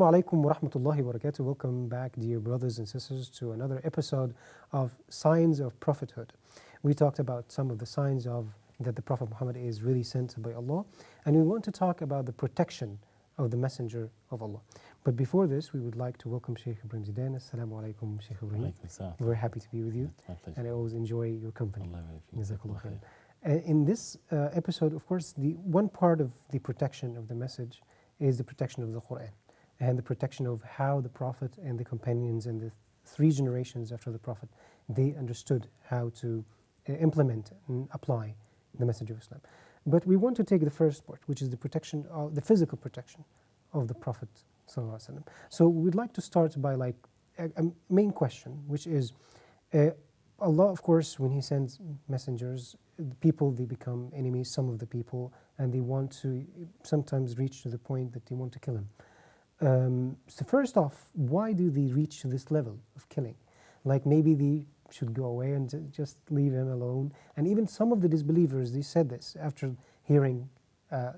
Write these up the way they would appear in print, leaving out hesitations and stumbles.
Assalamu alaikum wa rahmatullahi wa barakatuh. Welcome back, dear brothers and sisters, to another episode of Signs of Prophethood. We talked about some of the signs of that the Prophet Muhammad is really sent by Allah, and we want to talk about the protection of the Messenger of Allah. But before this, we would like to welcome Sheikh Ibrahim Zidan. Assalamu alaikum, Sheikh Ibrahim. We're very happy to be with you, and I always enjoy your company. Jazakallah khair. In this episode, of course, the one part of the protection of the message is the protection of the Quran, and the protection of how the Prophet and the companions and the three generations after the Prophet, they understood how to implement and apply the message of Islam. But we want to take the first part, which is the protection of the physical protection of the Prophet ﷺ. So we'd like to start by like a main question, which is Allah, of course, when He sends messengers, the people, they become enemies, some of the people, and they want to sometimes reach to the point that they want to kill him. So first off, why do they reach to this level of killing? Like maybe they should go away and just leave him alone. And even some of the disbelievers, they said this after hearing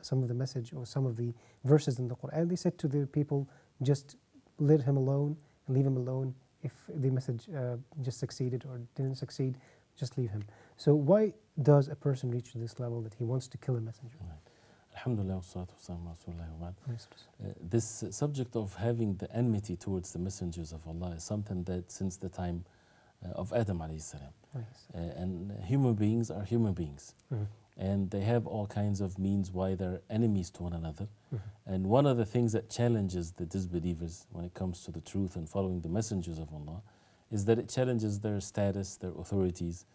some of the message or some of the verses in the Quran. They said to the people, just let him alone and leave him alone. If the message just succeeded or didn't succeed, just leave him. So why does a person reach to this level that he wants to kill a messenger? Right. Alhamdulillah, this subject of having the enmity towards the messengers of Allah is something that since the time of Adam alayhi salam. And human beings are human beings. And they have all kinds of means why they're enemies to one another. And one of the things that challenges the disbelievers when it comes to the truth and following the messengers of Allah is that it challenges their status, their authorities,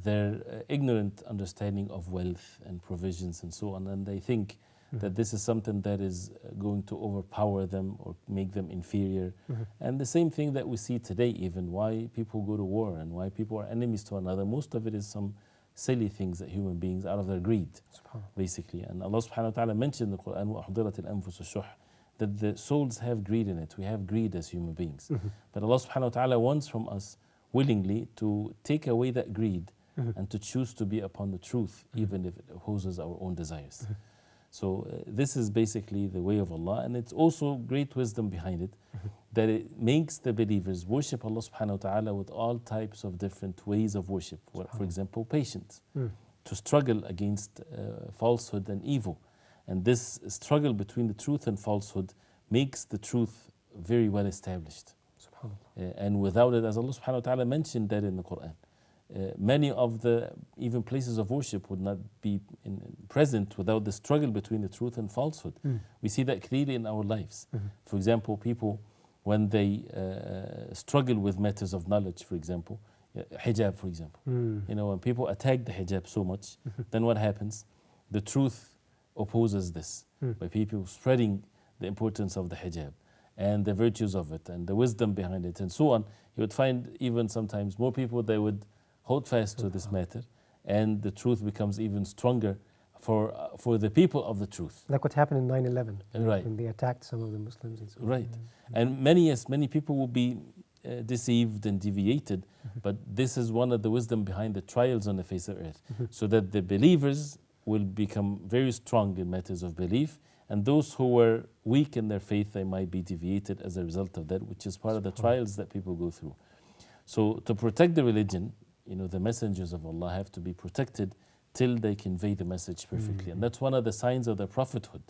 their ignorant understanding of wealth and provisions and so on. And they think that this is something that is going to overpower them or make them inferior. And the same thing that we see today, even why people go to war and why people are enemies to one another, most of it is some silly things that human beings out of their greed, basically. And Allah subhanahu wa ta'ala mentioned in the Quran, وَأُحْضِرَتِ الْأَنفُسُ الشُّحْ, that the souls have greed in it. We have greed as human beings. But Allah subhanahu wa ta'ala wants from us willingly to take away that greed and to choose to be upon the truth, even if it opposes our own desires. So this is basically the way of Allah, and it's also great wisdom behind it, that it makes the believers worship Allah subhanahu wa ta'ala with all types of different ways of worship. For example, patience, to struggle against falsehood and evil. And this struggle between the truth and falsehood makes the truth very well established. And without it, as Allah subhanahu wa ta'ala mentioned that in the Quran, many of the even places of worship would not be present without the struggle between the truth and falsehood. We see that clearly in our lives. For example, people, when they struggle with matters of knowledge, for example, hijab, for example. You know, when people attack the hijab so much, then what happens? The truth opposes this by people spreading the importance of the hijab and the virtues of it and the wisdom behind it and so on. You would find even sometimes more people, they would hold fast to this matter, and the truth becomes even stronger for the people of the truth. Like what happened in 9/11, right? When they attacked some of the Muslims and so on. Right. And many people will be deceived and deviated, but this is one of the wisdom behind the trials on the face of earth, so that the believers will become very strong in matters of belief, and those who were weak in their faith, they might be deviated as a result of that, which is part of the trials that people go through. So to protect the religion, you know, the messengers of Allah have to be protected till they convey the message perfectly. And that's one of the signs of the prophethood.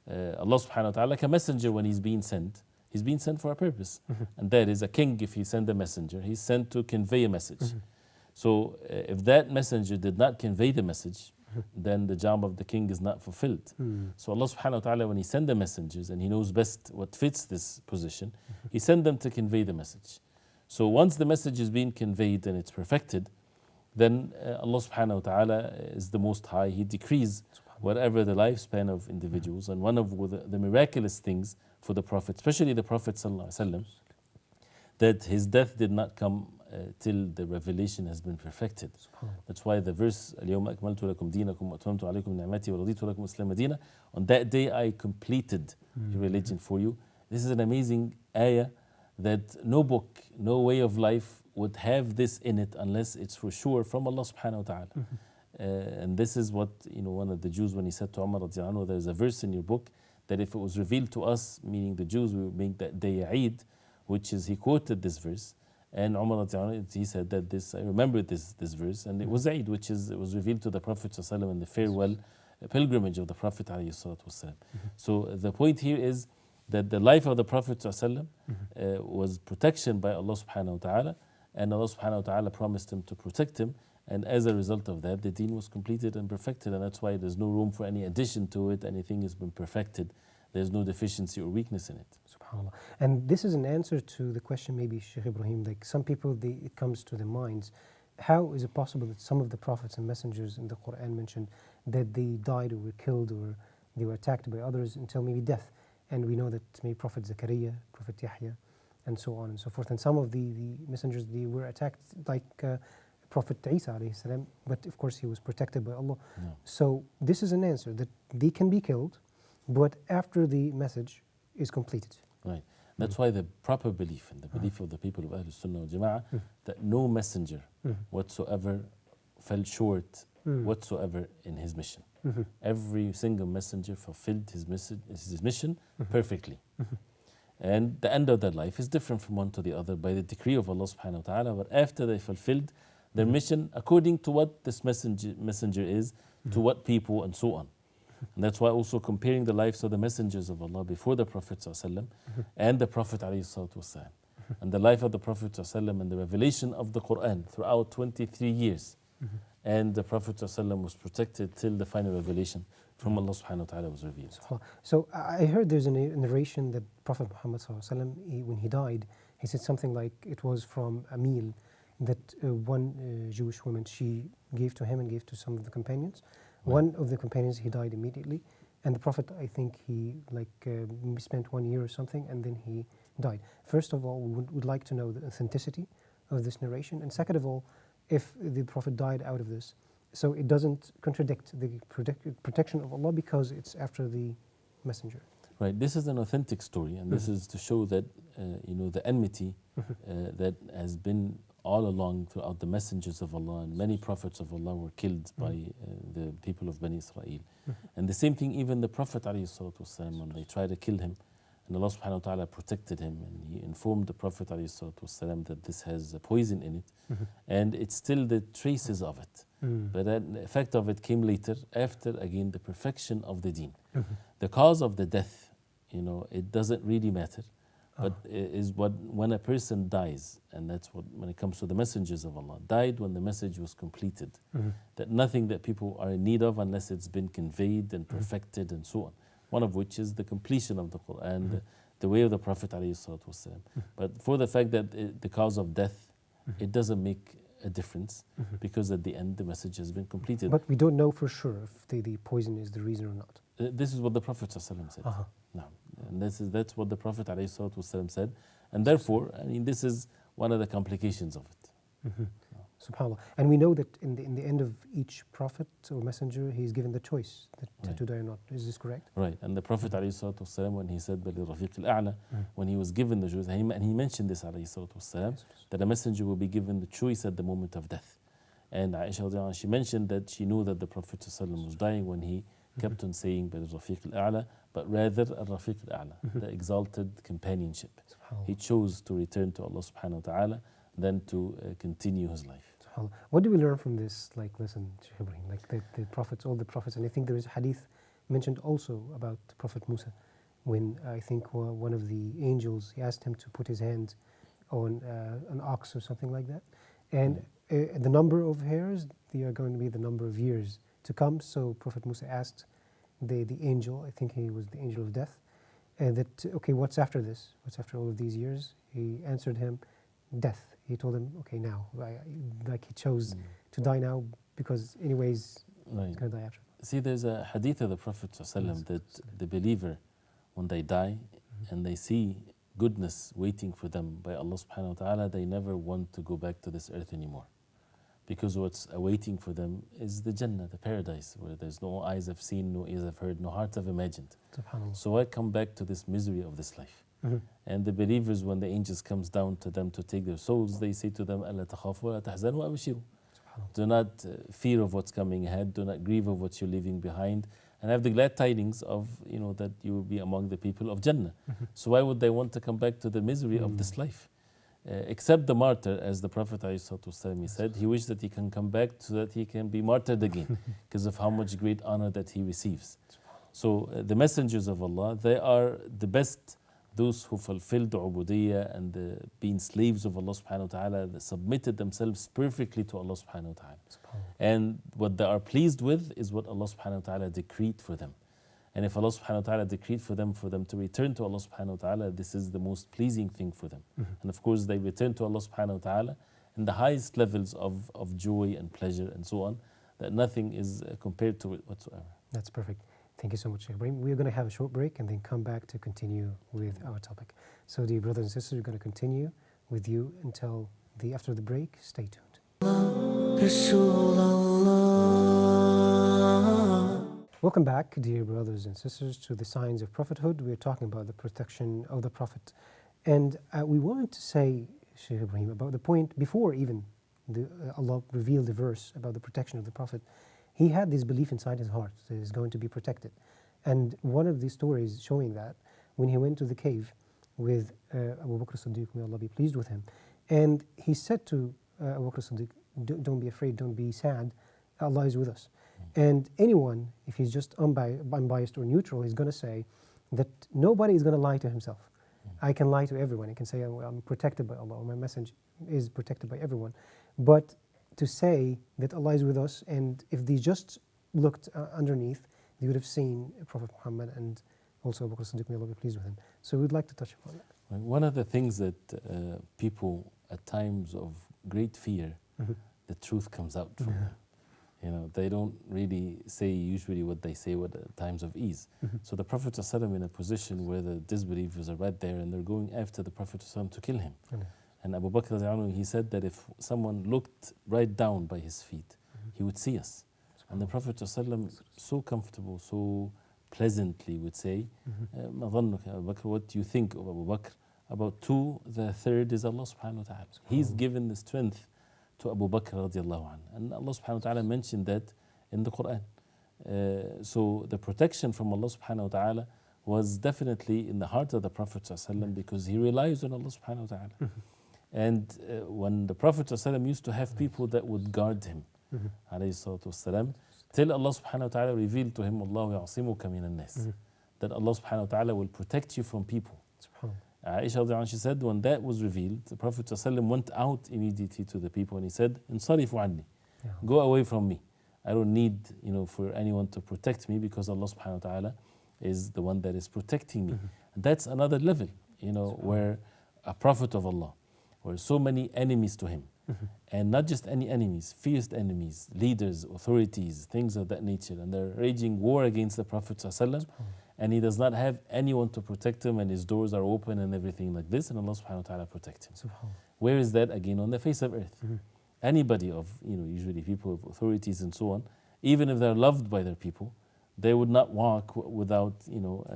Allah subhanahu wa ta'ala, like a messenger when he's being sent for a purpose. And that is a king, if he send a messenger, he's sent to convey a message. So if that messenger did not convey the message, then the job of the king is not fulfilled. So Allah subhanahu wa ta'ala, when He sends the messengers, and He knows best what fits this position, He sends them to convey the message. So once the message is being conveyed and it's perfected, then Allah subhanahu wa ta'ala is the Most High. He decrees whatever the lifespan of individuals. And one of the miraculous things for the Prophet, especially the Prophet sallallahu alaihi wasallam, that his death did not come till the revelation has been perfected. That's why the verse, اليوم أكملت لكم دينكم وأتممت عليكم نعمتي ورضيت لكم الإسلام دينا, on that day I completed your religion for you. This is an amazing ayah that no book, no way of life would have this in it unless it's for sure from Allah subhanahu wa ta'ala. And this is what, you know, one of the Jews, when he said to Umar radiallahu anhu, there's a verse in your book that if it was revealed to us, meaning the Jews, we would make that day Eid, which is, he quoted this verse, and Umar, he said that this, I remember this verse, and it was Eid, which is, it was revealed to the Prophet ﷺ in the farewell pilgrimage of the Prophet ﷺ. So the point here is that the life of the Prophet ﷺ was protection by Allah subhanahu wa ta'ala, and Allah subhanahu wa ta'ala promised him to protect him, and as a result of that, the deen was completed and perfected, and that's why there's no room for any addition to it. Anything has been perfected. There's no deficiency or weakness in it. SubhanAllah. And this is an answer to the question, maybe, Shaykh Ibrahim, like some people, it comes to their minds, how is it possible that some of the prophets and messengers in the Quran mentioned that they died or were killed or they were attacked by others until maybe death? And we know that maybe Prophet Zakaria, Prophet Yahya, and so on and so forth. And some of the messengers, they were attacked like Prophet Isa alayhi salam, but of course he was protected by Allah. No. So this is an answer that they can be killed, but after the message is completed. Right. That's why the proper belief and the belief of the people of Ahlul Sunnah wal Jama'ah that no messenger whatsoever fell short whatsoever in his mission. Every single messenger fulfilled his mission perfectly. And the end of their life is different from one to the other by the decree of Allah subhanahu wa ta'ala, but after they fulfilled their mission according to what this messenger is, to what people, and so on. And that's why also comparing the lives of the messengers of Allah before the Prophet ﷺ and the Prophet ﷺ, and the life of the Prophet ﷺ and the revelation of the Quran throughout 23 years. And the Prophet ﷺ was protected till the final revelation from Allah subhanahu wa ta'ala was revealed. So I heard there's a narration that Prophet Muhammad ﷺ, when he died, he said something like it was from a meal that one Jewish woman, she gave to him and gave to some of the companions. Right. One of the companions, he died immediately, and the Prophet, I think he spent 1 year or something, and then he died. First of all, we would like to know the authenticity of this narration, and second of all, if the Prophet died out of this, so it doesn't contradict the protection of Allah because it's after the messenger. Right. This is an authentic story, and this is to show that the enmity that has been all along throughout the messengers of Allah, and many prophets of Allah were killed by the people of Bani Israel. And the same thing, even the Prophet ﷺ, when they tried to kill him, and Allah subhanahu wa ta'ala protected him, and he informed the Prophet ﷺ that this has a poison in it, and it's still the traces of it. But the effect of it came later, after again the perfection of the deen. The cause of the death, it doesn't really matter. But is when a person dies, and that's what, when it comes to the messengers of Allah, died when the message was completed. That nothing that people are in need of unless it's been conveyed and perfected and so on. One of which is the completion of the Quran, the way of the Prophet ﷺ. But for the fact that the cause of death, it doesn't make a difference because at the end the message has been completed. But we don't know for sure if the poison is the reason or not. This is what the Prophet ﷺ said. No. And that's what the Prophet ﷺ said, and therefore, this is one of the complications of it. SubhanAllah. And we know that in the end of each prophet or messenger, he's given the choice to die or not. Is this correct? Right. And the Prophet ﷺ, when he said Rafiq al-A'la, when he was given the choice, and he mentioned this ﷺ, that a messenger will be given the choice at the moment of death. And Aisha, she mentioned that she knew that the Prophet ﷺ was dying when he kept on saying Rafiq al-A'la, but rather Rafiq al-A'la, the exalted companionship. He chose to return to Allah subhanahu wa ta'ala than to continue his life. What do we learn from this lesson, Shaykh Ibrahim? The prophets, all the prophets, and I think there is a hadith mentioned also about Prophet Musa, when I think one of the angels, he asked him to put his hand on an ox or something like that, and the number of hairs, they are going to be the number of years to come. So Prophet Musa asked the angel, I think he was the angel of death, that, okay, what's after this? What's after all of these years? He answered him, death. He told him, okay, now. He chose to die now because anyways, he's going to die after. See, there's a hadith of the Prophet ﷺ that the believer, when they die and they see goodness waiting for them by Allah subhanahu wa ta'ala, they never want to go back to this earth anymore. Because what's awaiting for them is the Jannah, the paradise, where there's no eyes have seen, no ears have heard, no hearts have imagined. So why come back to this misery of this life? And the believers, when the angels comes down to them to take their souls, they say to them, أَلَّا تَخَافُوا وَلَا تَحْزَنُوا وَأَبْشِرُوا. Do not fear of what's coming ahead, do not grieve of what you're leaving behind, and have the glad tidings of, that you will be among the people of Jannah. So why would they want to come back to the misery of this life? Except the martyr, as the Prophet ﷺ said, he wished that he can come back so that he can be martyred again because of how much great honor that he receives. So the messengers of Allah, they are the best, those who fulfilled the ubudiyyah and being slaves of Allah subhanahu wa ta'ala, they submitted themselves perfectly to Allah subhanahu wa ta'ala. And what they are pleased with is what Allah subhanahu wa ta'ala decreed for them. And if Allah subhanahu wa ta'ala decreed for them to return to Allah subhanahu wa ta'ala, this is the most pleasing thing for them. And of course they return to Allah subhanahu wa ta'ala in the highest levels of joy and pleasure and so on, that nothing is compared to it whatsoever. That's perfect. Thank you so much, Sheikh Ibrahim. We're going to have a short break and then come back to continue with our topic. So dear brothers and sisters, we're going to continue with you until after the break. Stay tuned. Welcome back, dear brothers and sisters, to the signs of prophethood. We're talking about the protection of the Prophet. And we wanted to say, Sheikh Ibrahim, about the point before even Allah revealed the verse about the protection of the Prophet. He had this belief inside his heart that he's going to be protected. And one of the stories showing that, when he went to the cave with Abu Bakr as-Siddiq, may Allah be pleased with him, and he said to Abu Bakr as-Siddiq, don't be afraid, don't be sad, Allah is with us. And anyone, if he's just unbiased or neutral, is going to say that nobody is going to lie to himself. I can lie to everyone. I can say I'm protected by Allah, or my message is protected by everyone. But to say that Allah is with us, and if they just looked underneath, they would have seen Prophet Muhammad and also Abu Bakr as-Siddiq, may Allah be pleased with him. So we'd like to touch upon that. One of the things that people at times of great fear, the truth comes out from them. They don't really say usually what they say at times of ease. So the Prophet ﷺ in a position where the disbelievers are right there and they're going after the Prophet ﷺ to kill him. And Abu Bakr, he said that if someone looked right down by his feet, he would see us. And the Prophet ﷺ, so comfortable, so pleasantly would say, "Ma dhannuka ya Abu Bakr, what do you think of Abu Bakr? About two, the third is Allah subhanahu wa ta'ala." He's given the strength to Abu Bakr radiallahu anhu. And Allah subhanahu wa ta'ala mentioned that in the Quran. So the protection from Allah subhanahu wa ta'ala was definitely in the heart of the Prophet ﷺ because he relies on Allah subhanahu wa ta'ala. And when the Prophet ﷺ used to have people that would guard him, alayhi salatu wasalam, till Allah subhanahu wa ta'ala revealed to him, Allahu ya'asimuka minan nas, that Allah subhanahu wa ta'ala will protect you from people. Aisha, she said, when that was revealed, the Prophet ﷺ went out immediately to the people and he said, "Insarifu anni, go away from me. I don't need, for anyone to protect me because Allah subhanahu wa ta'ala is the one that is protecting me." And that's another level, where a prophet of Allah, where so many enemies to him, and not just any enemies, fierce enemies, leaders, authorities, things of that nature, and they're raging war against the Prophet ﷺ, and he does not have anyone to protect him, and his doors are open and everything like this, and Allah subhanahu wa ta'ala protects him. Where is that again? On the face of earth. Anybody of, usually people of authorities and so on, even if they're loved by their people, they would not walk without,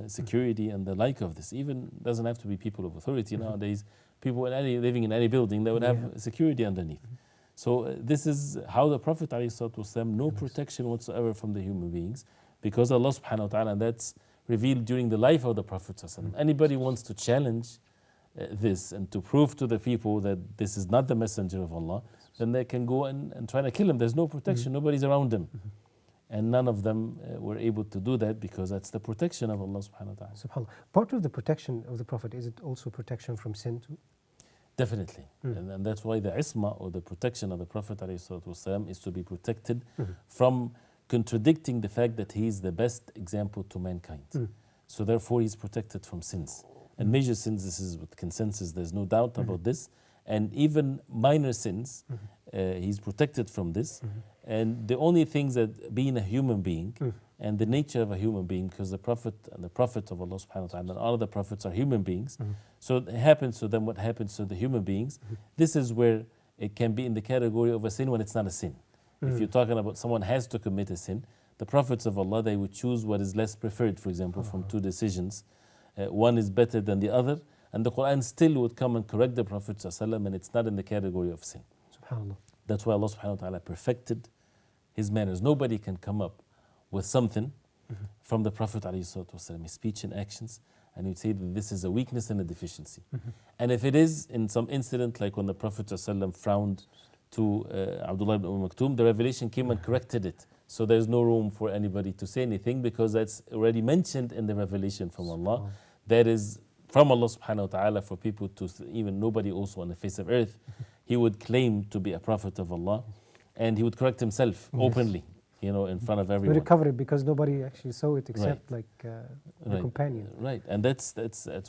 security and the like of this. Even doesn't have to be people of authority nowadays. People living in any building, they would have security underneath. So this is how the Prophet ﷺ, no protection whatsoever from the human beings, because Allah subhanahu wa ta'ala, that's revealed during the life of the Prophet ﷺ. Anybody wants to challenge this and to prove to the people that this is not the messenger of Allah, then they can go and try to kill him. There's no protection, nobody's around him. And none of them were able to do that because that's the protection of Allah subhanahu wa ta'ala. SubhanAllah. Part of the protection of the Prophet, is it also protection from sin too? Definitely. And that's why the isma, or the protection of the Prophet ﷺ, is to be protected from contradicting the fact that he is the best example to mankind. So therefore he's protected from sins. And major sins, this is with consensus, there's no doubt about this. And even minor sins, he's protected from this. And the only things that being a human being and the nature of a human being, because the Prophet and the Prophet of Allah subhanahu wa ta'ala and all of the Prophets are human beings. So it happens to them what happens to the human beings. This is where it can be in the category of a sin when it's not a sin. If you're talking about someone has to commit a sin, the Prophets of Allah, they would choose what is less preferred, for example, from two decisions. One is better than the other, and the Quran still would come and correct the Prophet ﷺ, and it's not in the category of sin. SubhanAllah. That's why Allah subhanahu wa ta'ala perfected his manners. Nobody can come up with something from the Prophet ﷺ, his speech and actions, and he would say that this is a weakness and a deficiency. And if it is in some incident, like when the Prophet ﷺ frowned to Abdullah ibn Maktoum, the revelation came and corrected it. So there's no room for anybody to say anything because that's already mentioned in the revelation from Allah. That is from Allah subhanahu wa ta'ala for people to, even nobody also on the face of earth, he would claim to be a prophet of Allah and he would correct himself openly, you know, in front of everyone. He would cover it because nobody actually saw it except like the companion. Right, and that's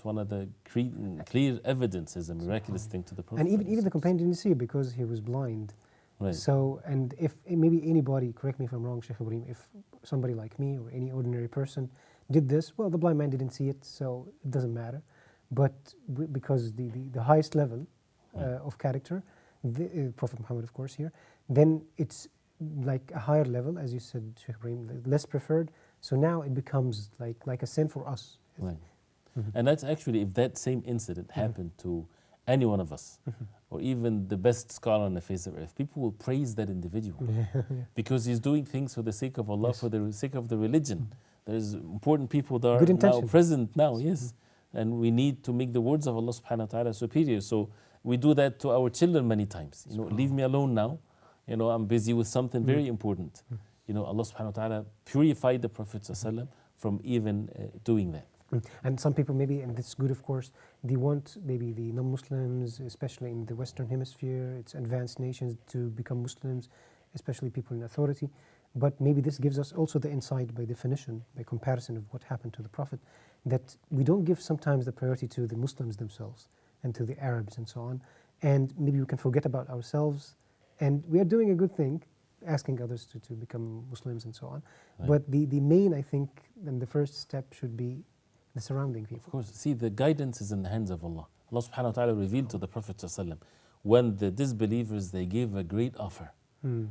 one of the clear evidences, a miraculous thing to the Prophet. And even the companion didn't see it because he was blind. Right. So, and if maybe anybody, correct me if I'm wrong, Sheikh Ibrahim, if somebody like me or any ordinary person did this, well, the blind man didn't see it, so it doesn't matter. But because the highest level of character, the Prophet Muhammad, of course, here, then it's like a higher level, as you said, Sheikh Ibrahim, less preferred. So now it becomes like a sin for us. Right. And that's actually, if that same incident happened to any one of us, or even the best scholar on the face of earth, people will praise that individual because he's doing things for the sake of Allah, for the sake of the religion. There's important people that are now present now, and we need to make the words of Allah subhanahu wa ta'ala superior. So we do that to our children many times. You know, leave me alone now. You know, I'm busy with something very important. You know, Allah subhanahu wa ta'ala purified the Prophet ﷺ from even doing that. And some people maybe, and it's good of course, they want maybe the non-Muslims, especially in the Western Hemisphere, it's advanced nations, to become Muslims, especially people in authority. But maybe this gives us also the insight by definition, by comparison of what happened to the Prophet, that we don't give sometimes the priority to the Muslims themselves and to the Arabs and so on. And maybe we can forget about ourselves. And we are doing a good thing, asking others to become Muslims and so on. Right. But the main, I think, and the first step should be the surrounding people. Of course. See, the guidance is in the hands of Allah. Allah subhanahu wa ta'ala revealed to the Prophet ﷺ, when the disbelievers, they gave a great offer.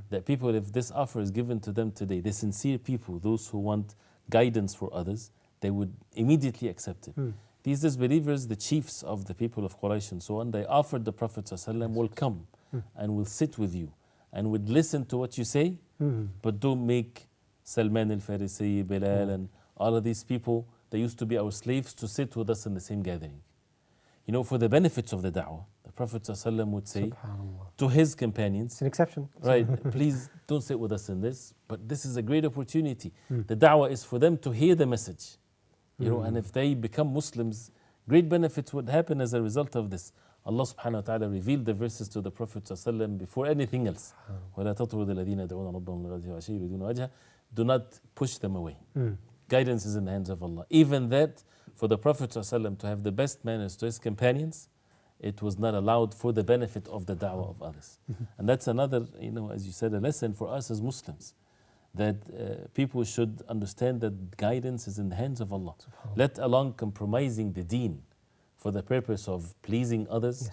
That people, if this offer is given to them today, the sincere people, those who want guidance for others, they would immediately accept it. These disbelievers, the chiefs of the people of Quraysh and so on, they offered the Prophet ﷺ, will come and will sit with you and would listen to what you say, but don't make Salman al-Farisi, Bilal and all of these people, they used to be our slaves, to sit with us in the same gathering. You know, for the benefits of the da'wah, the Prophet ﷺ would say to his companions, it's an exception. Right, please don't sit with us in this, but this is a great opportunity. The da'wah is for them to hear the message. You know, and if they become Muslims, great benefits would happen as a result of this. Allah subhanahu wa ta'ala revealed the verses to the Prophet ﷺ before anything else. وَلَا تَطْرُدِ الَّذِينَ يَدْعُونَ رَبَّهُمْ بِالْغَدَاةِ وَالْعَشِيِّ يُرِيدُونَ وَجْهَهُ. Do not push them away. Guidance is in the hands of Allah. Even that, for the Prophet ﷺ to have the best manners to his companions, it was not allowed for the benefit of the da'wah of others. And that's another, you know, as you said, a lesson for us as Muslims, that people should understand that guidance is in the hands of Allah. Let alone compromising the deen for the purpose of pleasing others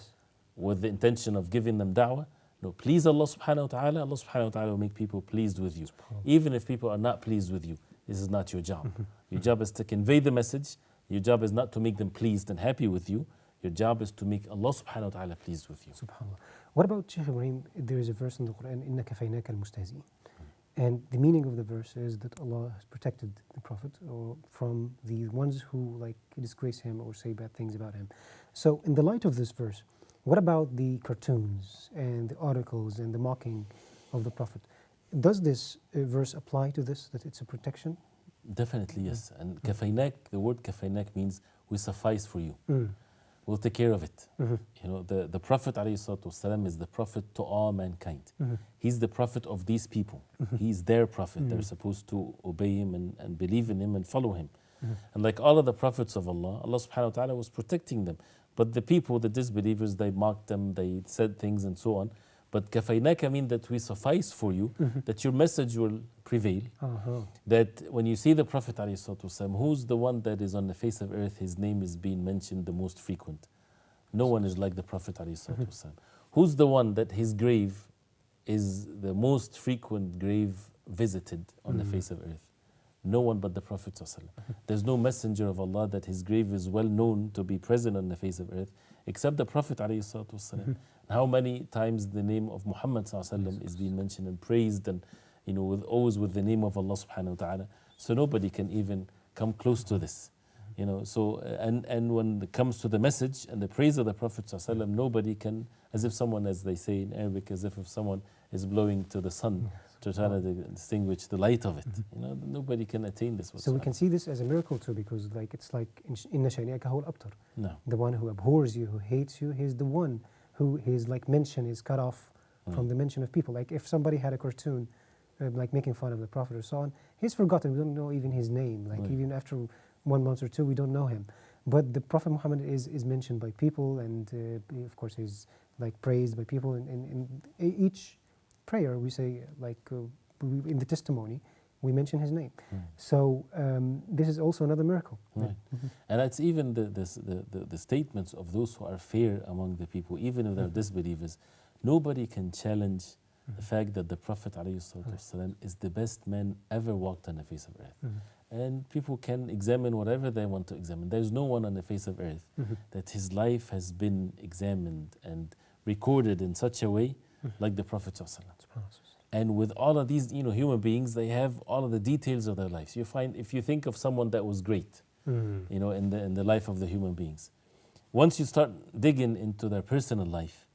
with the intention of giving them da'wah. No, please Allah subhanahu wa ta'ala. Allah subhanahu wa ta'ala will make people pleased with you. Even if people are not pleased with you, this is not your job. Your job is to convey the message. Your job is not to make them pleased and happy with you. Your job is to make Allah subhanahu wa ta'ala pleased with you. SubhanAllah. What about, Shaykh Ibrahim, there is a verse in the Quran, إِنَّ كَفَيْنَاكَ الْمُسْتَهْزِئِينَ. And the meaning of the verse is that Allah has protected the Prophet from the ones who like disgrace him or say bad things about him. So in the light of this verse, what about the cartoons and the articles and the mocking of the Prophet? Does this verse apply to this, that it's a protection? Definitely, yes. And kafaynak, the word kafaynak means we suffice for you. We'll take care of it. You know, the Prophet ﷺ is the Prophet to all mankind. He's the Prophet of these people. He's their Prophet. They're supposed to obey him and believe in him and follow him. And like all of the Prophets of Allah, Allah subhanahu wa ta'ala was protecting them. But the people, the disbelievers, they mocked them, they said things and so on. But kafaynaka mean that we suffice for you, that your message will prevail. That when you see the Prophet ﷺ, who's the one that is on the face of earth, his name is being mentioned the most frequent? No one is like the Prophet ﷺ. Who's the one that his grave is the most frequent grave visited on the face of earth? No one but the Prophet ﷺ. There's no messenger of Allah that his grave is well known to be present on the face of earth except the Prophet ﷺ. How many times the name of Muhammad ﷺ is being mentioned and praised, and you know, always with the name of Allah subhanahu wa ta'ala. So nobody can even come close to this. So and when it comes to the message and the praise of the Prophet ﷺ, nobody can, as if someone, as they say in Arabic, as if someone is blowing to the sun to try to distinguish the light of it. Nobody can attain this whatsoever. So we can see this as a miracle too, because it's like inna shani'aka huwa al-abtar. No. The one who abhors you, who hates you, he's the one who his mention is cut off from the mention of people. Like if somebody had a cartoon like making fun of the Prophet or so on, he's forgotten. We don't know even his name. Even after 1 month or two, we don't know him. But the Prophet Muhammad is mentioned by people, and of course he's praised by people. In each prayer we say, in the testimony, we mention his name. So this is also another miracle. Right. And that's even the statements of those who are fair among the people, even if they're disbelievers. Nobody can challenge the fact that the Prophet ﷺ is the best man ever walked on the face of earth. And people can examine whatever they want to examine. There's no one on the face of earth that his life has been examined and recorded in such a way like the Prophet ﷺ. And with all of these, human beings, they have all of the details of their lives. You find, if you think of someone that was great, in the life of the human beings, once you start digging into their personal life,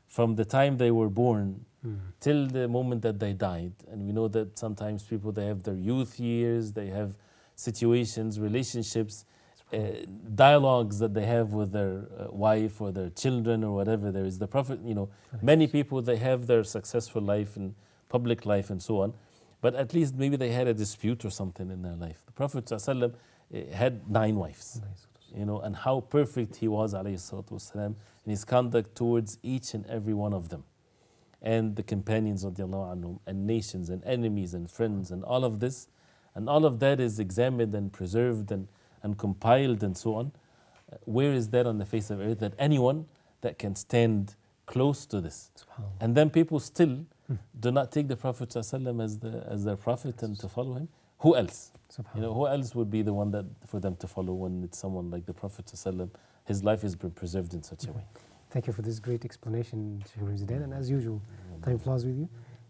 from the time they were born till the moment that they died, and we know that sometimes people, they have their youth years, they have situations, relationships, dialogues that they have with their wife or their children or whatever. There is the Prophet, many people, they have their successful life and public life and so on, but at least maybe they had a dispute or something in their life. The Prophet ﷺ had 9 wives, and how perfect he was, alayhi salatu wasalam, in his conduct towards each and every one of them. And the companions radiallahu anhum, and nations and enemies and friends and all of this, and all of that is examined and preserved and compiled and so on. Where is that on the face of earth that anyone that can stand close to this? And then people still do not take the Prophet ﷺ as their prophet and to follow him. Who else? Who else would be the one that for them to follow when it's someone like the Prophet ﷺ? His life has been preserved in such a way. Thank you for this great explanation, Shaykh Ramzidan. And as usual, time flies with you.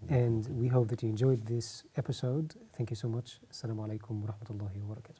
And we hope that you enjoyed this episode. Thank you so much. Assalamu alaikum wa rahmatullahi wa barakatuh.